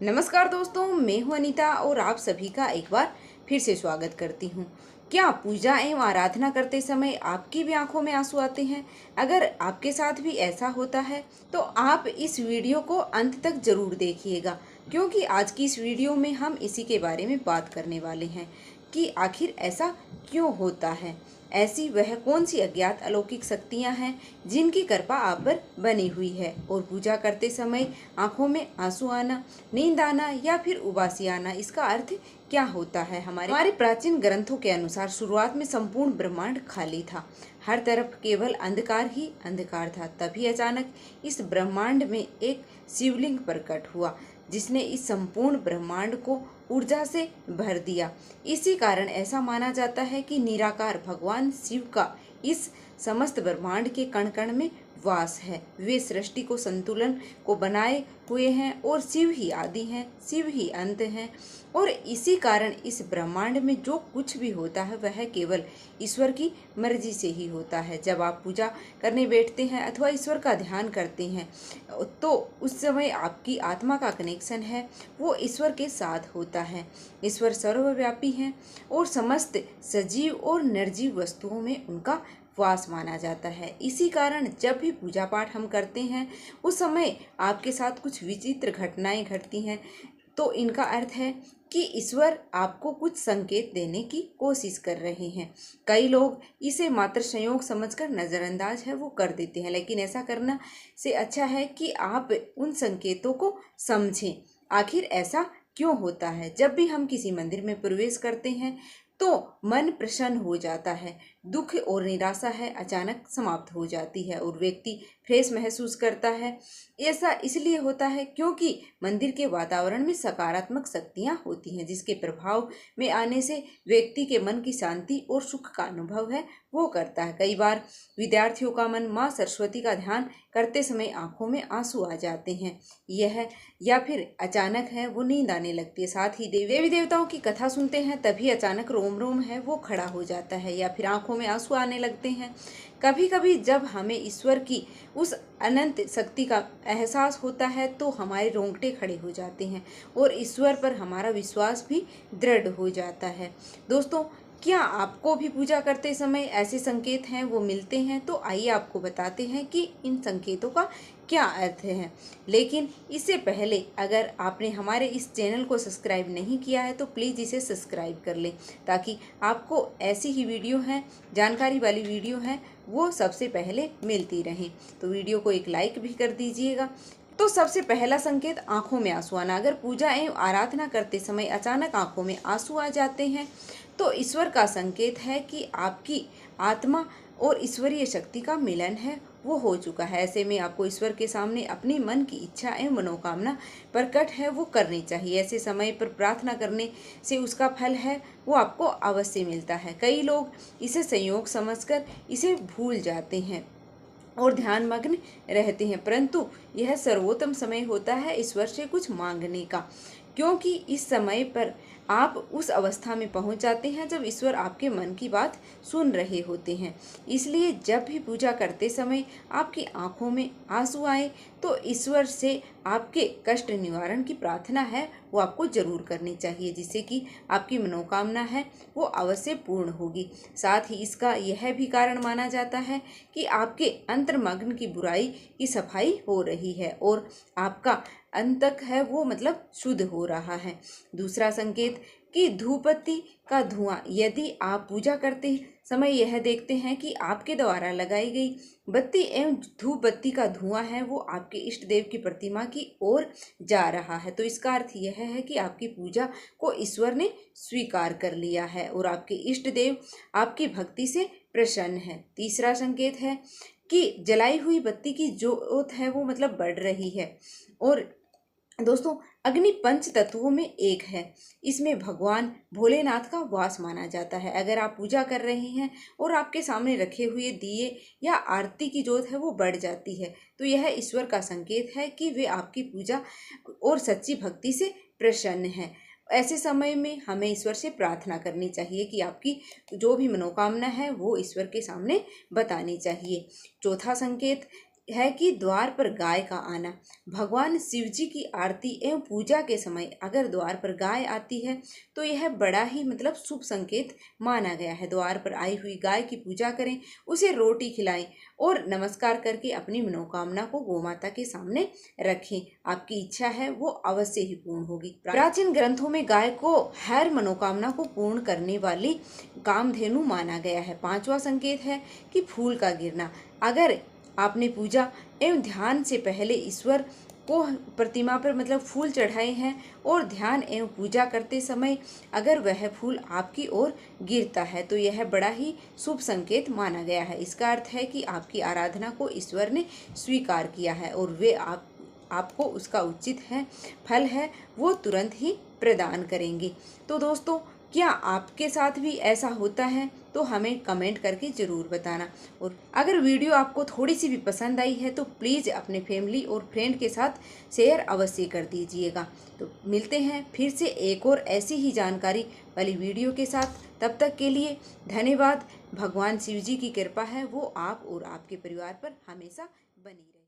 नमस्कार दोस्तों, मैं हूं अनीता और आप सभी का एक बार फिर से स्वागत करती हूं। क्या पूजा एवं आराधना करते समय आपकी भी आंखों में आंसू आते हैं? अगर आपके साथ भी ऐसा होता है तो आप इस वीडियो को अंत तक जरूर देखिएगा, क्योंकि आज की इस वीडियो में हम इसी के बारे में बात करने वाले हैं कि आखिर ऐसा क्यों होता है। ऐसी वह कौन सी अज्ञात अलौकिक शक्तियां हैं जिनकी कृपा आप पर बनी हुई है और पूजा करते समय आंखों में आंसू आना, नींद आना या फिर उबासी आना, इसका अर्थ क्या होता है। हमारे प्राचीन ग्रंथों के अनुसार शुरुआत में संपूर्ण ब्रह्मांड खाली था, हर तरफ केवल अंधकार ही अंधकार था। तभी अचानक इस ब्रह्मांड में एक शिवलिंग प्रकट हुआ जिसने इस संपूर्ण ब्रह्मांड को ऊर्जा से भर दिया। इसी कारण ऐसा माना जाता है कि निराकार भगवान शिव का इस समस्त ब्रह्मांड के कण कण में वास है। वे सृष्टि को संतुलन को बनाए हुए हैं और शिव ही आदि हैं, शिव ही अंत हैं। और इसी कारण इस ब्रह्मांड में जो कुछ भी होता है वह केवल ईश्वर की मर्जी से ही होता है। जब आप पूजा करने बैठते हैं अथवा ईश्वर का ध्यान करते हैं तो उस समय आपकी आत्मा का कनेक्शन है वो ईश्वर के साथ होता है। ईश्वर सर्वव्यापी हैं और समस्त सजीव और निर्जीव वस्तुओं में उनका वास माना जाता है। इसी कारण जब भी पूजा पाठ हम करते हैं उस समय आपके साथ कुछ विचित्र घटनाएं घटती हैं तो इनका अर्थ है कि ईश्वर आपको कुछ संकेत देने की कोशिश कर रहे हैं। कई लोग इसे मात्र संयोग समझकर नज़रअंदाज है वो कर देते हैं, लेकिन ऐसा करना से अच्छा है कि आप उन संकेतों को समझें। आखिर ऐसा क्यों होता है? जब भी हम किसी मंदिर में प्रवेश करते हैं तो मन प्रसन्न हो जाता है, दुख और निराशा है अचानक समाप्त हो जाती है और व्यक्ति फ्रेश महसूस करता है। ऐसा इसलिए होता है क्योंकि मंदिर के वातावरण में सकारात्मक शक्तियाँ होती हैं जिसके प्रभाव में आने से व्यक्ति के मन की शांति और सुख का अनुभव है वो करता है। कई बार विद्यार्थियों का मन माँ सरस्वती का ध्यान करते समय आंखों में आंसू आ जाते हैं, यह या फिर अचानक है वो नींद आने लगती है। साथ ही देवी देवताओं की कथा सुनते हैं तभी अचानक रोम रोम है वो खड़ा हो जाता है या फिर आंखों में आंसू आने लगते हैं। कभी कभी जब हमें ईश्वर की उस अनंत शक्ति का एहसास होता है तो हमारे रोंगटे खड़े हो जाते हैं और ईश्वर पर हमारा विश्वास भी दृढ़ हो जाता है। दोस्तों, क्या आपको भी पूजा करते समय ऐसे संकेत हैं वो मिलते हैं? तो आइए आपको बताते हैं कि इन संकेतों का क्या अर्थ है। लेकिन इससे पहले अगर आपने हमारे इस चैनल को सब्सक्राइब नहीं किया है तो प्लीज़ इसे सब्सक्राइब कर लें, ताकि आपको ऐसी ही वीडियो हैं, जानकारी वाली वीडियो हैं, वो सबसे पहले मिलती रहें। तो वीडियो को एक लाइक भी कर दीजिएगा। तो सबसे पहला संकेत आंखों में आंसू आना। अगर पूजा एवं आराधना करते समय अचानक आंखों में आंसू आ जाते हैं तो ईश्वर का संकेत है कि आपकी आत्मा और ईश्वरीय शक्ति का मिलन है वो हो चुका है। ऐसे में आपको ईश्वर के सामने अपनी मन की इच्छा एवं मनोकामना प्रकट है वो करनी चाहिए। ऐसे समय पर प्रार्थना करने से उसका फल है वो आपको अवश्य मिलता है। कई लोग इसे संयोग समझकर इसे भूल जाते हैं और ध्यान मग्न रहते हैं, परंतु यह सर्वोत्तम समय होता है ईश्वर से कुछ मांगने का, क्योंकि इस समय पर आप उस अवस्था में पहुंच जाते हैं जब ईश्वर आपके मन की बात सुन रहे होते हैं। इसलिए जब भी पूजा करते समय आपकी आंखों में आंसू आए तो ईश्वर से आपके कष्ट निवारण की प्रार्थना है वो आपको जरूर करनी चाहिए, जिससे कि आपकी मनोकामना है वो अवश्य पूर्ण होगी। साथ ही इसका यह भी कारण माना जाता है कि आपके अंतर्मग्न की बुराई की सफाई हो रही है और आपका अंतक है वो मतलब शुद्ध हो रहा है। दूसरा संकेत कि धूपबत्ती का धुआं। यदि आप पूजा करते समय यह देखते हैं कि आपके द्वारा लगाई गई बत्ती एवं धूप बत्ती का धुआं है वो आपके इष्ट देव की प्रतिमा की ओर जा रहा है, तो इसका अर्थ यह है कि आपकी पूजा को ईश्वर ने स्वीकार कर लिया है और आपके इष्ट देव आपकी भक्ति से प्रसन्न है। तीसरा संकेत है कि जलाई हुई बत्ती की ज्योत है वो मतलब बढ़ रही है। और दोस्तों, अग्नि पंच तत्वों में एक है, इसमें भगवान भोलेनाथ का वास माना जाता है। अगर आप पूजा कर रहे हैं और आपके सामने रखे हुए दिए या आरती की ज्योत है वो बढ़ जाती है तो यह ईश्वर का संकेत है कि वे आपकी पूजा और सच्ची भक्ति से प्रसन्न है। ऐसे समय में हमें ईश्वर से प्रार्थना करनी चाहिए कि आपकी जो भी मनोकामना है वो ईश्वर के सामने बतानी चाहिए। चौथा संकेत है कि द्वार पर गाय का आना। भगवान शिव जी की आरती एवं पूजा के समय अगर द्वार पर गाय आती है तो यह बड़ा ही मतलब शुभ संकेत माना गया है। द्वार पर आई हुई गाय की पूजा करें, उसे रोटी खिलाएं और नमस्कार करके अपनी मनोकामना को गोमाता के सामने रखें। आपकी इच्छा है वो अवश्य ही पूर्ण होगी। प्राचीन ग्रंथों में गाय को हर मनोकामना को पूर्ण करने वाली कामधेनु माना गया है। पांचवा संकेत है कि फूल का गिरना। अगर आपने पूजा एवं ध्यान से पहले ईश्वर को प्रतिमा पर मतलब फूल चढ़ाए हैं और ध्यान एवं पूजा करते समय अगर वह फूल आपकी ओर गिरता है तो यह बड़ा ही शुभ संकेत माना गया है। इसका अर्थ है कि आपकी आराधना को ईश्वर ने स्वीकार किया है और वे आपको उसका उचित है फल है वो तुरंत ही प्रदान करेंगे। तो दोस्तों, क्या आपके साथ भी ऐसा होता है तो हमें कमेंट करके ज़रूर बताना। और अगर वीडियो आपको थोड़ी सी भी पसंद आई है तो प्लीज़ अपने फैमिली और फ्रेंड के साथ शेयर अवश्य कर दीजिएगा। तो मिलते हैं फिर से एक और ऐसी ही जानकारी वाली वीडियो के साथ। तब तक के लिए धन्यवाद। भगवान शिव जी की कृपा है वो आप और आपके परिवार पर हमेशा बनी रहे।